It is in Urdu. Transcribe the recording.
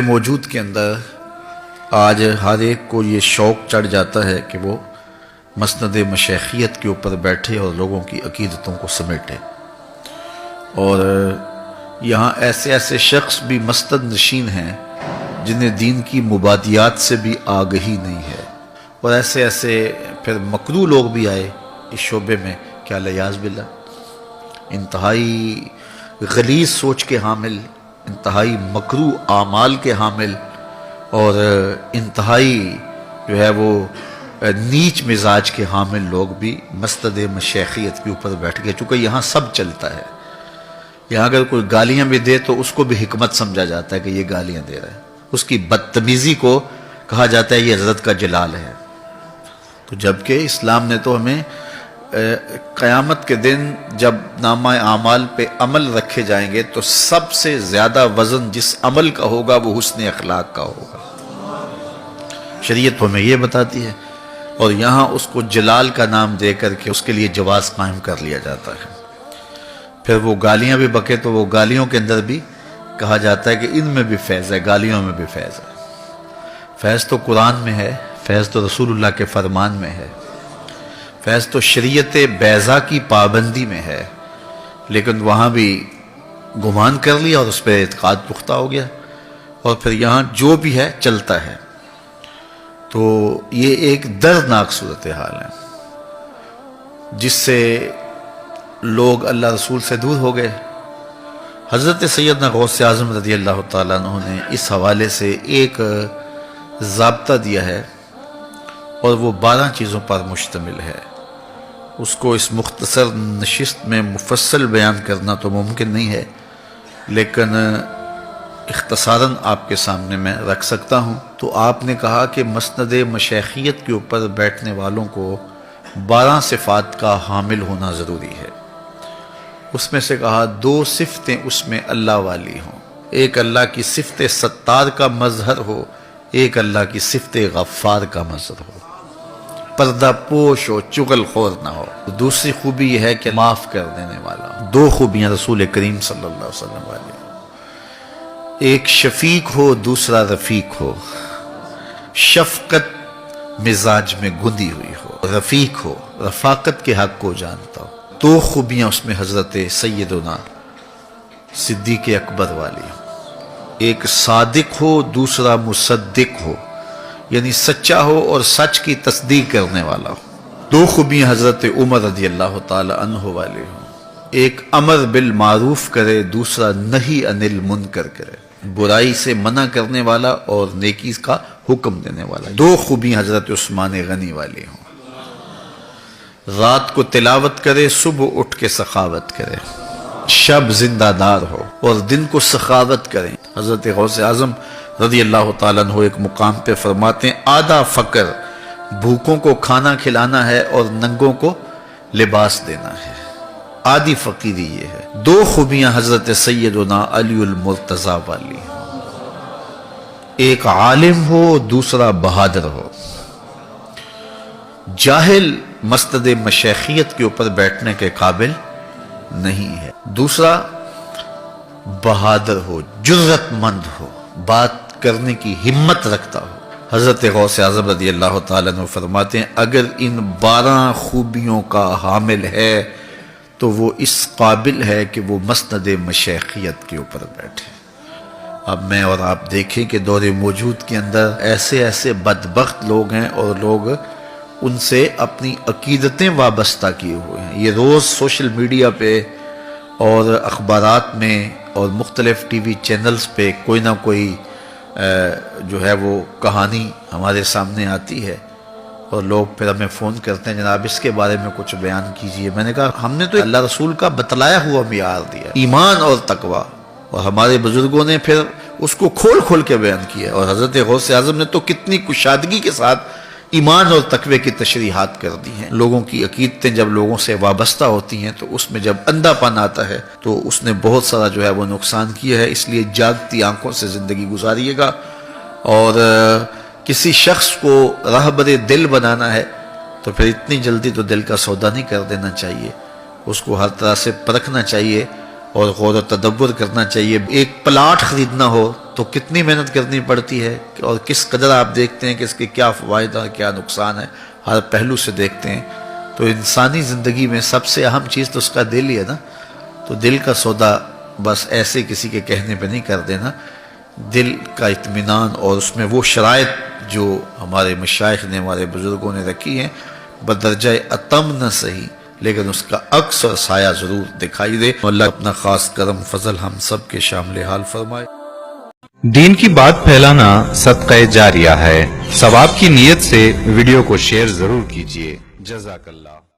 موجود کے اندر آج ہر ایک کو یہ شوق چڑھ جاتا ہے کہ وہ مسند مشیخیت کے اوپر بیٹھے اور لوگوں کی عقیدتوں کو سمیٹے، اور یہاں ایسے ایسے شخص بھی مسند نشین ہیں جنہیں دین کی مبادیات سے بھی آگہی نہیں ہے، اور ایسے ایسے پھر مکروہ لوگ بھی آئے اس شعبے میں کہ الیاذ باللہ انتہائی غلیظ سوچ کے حامل، انتہائی مکروہ اعمال کے حامل، اور انتہائی جو ہے وہ نیچ مزاج کے حامل لوگ بھی مسند مشیخیت کے اوپر بیٹھ گئے، چونکہ یہاں سب چلتا ہے۔ یہاں اگر کوئی گالیاں بھی دے تو اس کو بھی حکمت سمجھا جاتا ہے کہ یہ گالیاں دے رہا ہے، اس کی بدتمیزی کو کہا جاتا ہے یہ حضرت کا جلال ہے۔ تو جبکہ اسلام نے تو ہمیں قیامت کے دن جب نامہ اعمال پہ عمل رکھے جائیں گے تو سب سے زیادہ وزن جس عمل کا ہوگا وہ حسن اخلاق کا ہوگا، شریعت ہمیں یہ بتاتی ہے، اور یہاں اس کو جلال کا نام دے کر کے اس کے لیے جواز قائم کر لیا جاتا ہے۔ پھر وہ گالیاں بھی بکے تو وہ گالیوں کے اندر بھی کہا جاتا ہے کہ ان میں بھی فیض ہے، گالیوں میں بھی فیض ہے۔ فیض تو قرآن میں ہے، فیض تو رسول اللہ کے فرمان میں ہے، فیض تو شریعت بیضا کی پابندی میں ہے، لیکن وہاں بھی گمان کر لیا اور اس پہ اعتقاد پختہ ہو گیا، اور پھر یہاں جو بھی ہے چلتا ہے۔ تو یہ ایک دردناک صورتحال ہے جس سے لوگ اللہ رسول سے دور ہو گئے۔ حضرت سیدنا غوث اعظم رضی اللہ تعالیٰ عنہ نے اس حوالے سے ایک ضابطہ دیا ہے، اور وہ 12 چیزوں پر مشتمل ہے۔ اس کو اس مختصر نشست میں مفصل بیان کرنا تو ممکن نہیں ہے، لیکن اختصاراً آپ کے سامنے میں رکھ سکتا ہوں۔ تو آپ نے کہا کہ مسند مشیخیت کے اوپر بیٹھنے والوں کو 12 صفات کا حامل ہونا ضروری ہے۔ اس میں سے کہا 2 صفتیں اس میں اللہ والی ہوں، ایک اللہ کی صفت ستار کا مظہر ہو، ایک اللہ کی صفت غفار کا مظہر ہو، پردہ پوش ہو، چغل خور نہ ہو۔ دوسری خوبی یہ ہے کہ معاف کر دینے والا ہو۔ 2 خوبیاں رسول کریم صلی اللہ علیہ وسلم والی، ایک شفیق ہو، دوسرا رفیق ہو، شفقت مزاج میں گندی ہوئی ہو، رفیق ہو، رفاقت کے حق کو جانتا ہو۔ 2 خوبیاں اس میں حضرت سیدنا صدیق اکبر والی ہوں، ایک صادق ہو، دوسرا مصدق ہو، یعنی سچا ہو اور سچ کی تصدیق کرنے والا ہو۔ 2 خوبیاں حضرت عمر رضی اللہ تعالی عنہ والے ہوں، ایک امر بالمعروف کرے، دوسرا نہی عن المنکر کرے، برائی سے منع کرنے والا اور نیکی کا حکم دینے والا۔ 2 خوبیاں حضرت عثمان غنی والی ہوں، رات کو تلاوت کرے، صبح اٹھ کے سخاوت کرے، شب زندہ دار ہو اور دن کو سخاوت کریں۔ حضرت غوث اعظم رضی اللہ تعالیٰ عنہ ایک مقام پہ فرماتے ہیں آدھا فقر بھوکوں کو کھانا کھلانا ہے اور ننگوں کو لباس دینا ہے، آدھی فقیری یہ ہے۔ 2 خوبیاں حضرت سیدنا علی المرتضیٰ والی ہیں، ایک عالم ہو، دوسرا بہادر ہو۔ جاہل مسند مشیخیت کے اوپر بیٹھنے کے قابل نہیں ہے۔ دوسرا بہادر ہو، جرأت مند ہو، بات کرنے کی ہمت رکھتا ہو۔ حضرت غوث اعظم رضی اللہ تعالیٰ عنہ فرماتے ہیں اگر ان 12 خوبیوں کا حامل ہے تو وہ اس قابل ہے کہ وہ مسند مشیخیت کے اوپر بیٹھے۔ اب میں اور آپ دیکھیں کہ دور موجود کے اندر ایسے ایسے بدبخت لوگ ہیں، اور لوگ ان سے اپنی عقیدتیں وابستہ کیے ہوئے ہیں۔ یہ روز سوشل میڈیا پہ اور اخبارات میں اور مختلف ٹی وی چینلز پہ کوئی نہ کوئی جو ہے وہ کہانی ہمارے سامنے آتی ہے، اور لوگ پھر ہمیں فون کرتے ہیں جناب اس کے بارے میں کچھ بیان کیجئے۔ میں نے کہا ہم نے تو اللہ رسول کا بتلایا ہوا معیار دیا، ایمان اور تقوی، اور ہمارے بزرگوں نے پھر اس کو کھول کھول کے بیان کیا، اور حضرت غوث اعظم نے تو کتنی کشادگی کے ساتھ ایمان اور تقوی کی تشریحات کر دی ہیں۔ لوگوں کی عقیدتیں جب لوگوں سے وابستہ ہوتی ہیں تو اس میں جب اندھا پن آتا ہے تو اس نے بہت سارا جو ہے وہ نقصان کیا ہے۔ اس لیے جاگتی آنکھوں سے زندگی گزاریے گا، اور کسی شخص کو رہبر دل بنانا ہے تو پھر اتنی جلدی تو دل کا سودا نہیں کر دینا چاہیے، اس کو ہر طرح سے پرکھنا چاہیے اور غور و تدبر کرنا چاہیے۔ ایک پلاٹ خریدنا ہو تو کتنی محنت کرنی پڑتی ہے اور کس قدر آپ دیکھتے ہیں کہ اس کے کیا فوائد اور کیا نقصان ہے، ہر پہلو سے دیکھتے ہیں. تو انسانی زندگی میں سب سے اہم چیز تو اس کا دل ہی ہے نا. تو دل کا سودا بس ایسے کسی کے کہنے پہ نہیں کر دینا. دل کا اطمینان اور اس میں وہ شرائط جو ہمارے مشائخ نے، ہمارے بزرگوں نے رکھی ہیں، بدرجہ اتم نہ صحیح لیکن اس کا عکس اور سایہ ضرور دکھائی دے. اللہ اپنا خاص کرم فضل ہم سب کے شامل حال فرمائے. دین کی بات پھیلانا صدقہ جاریہ ہے. ثواب کی نیت سے ویڈیو کو شیئر ضرور کیجیے. جزاک اللہ.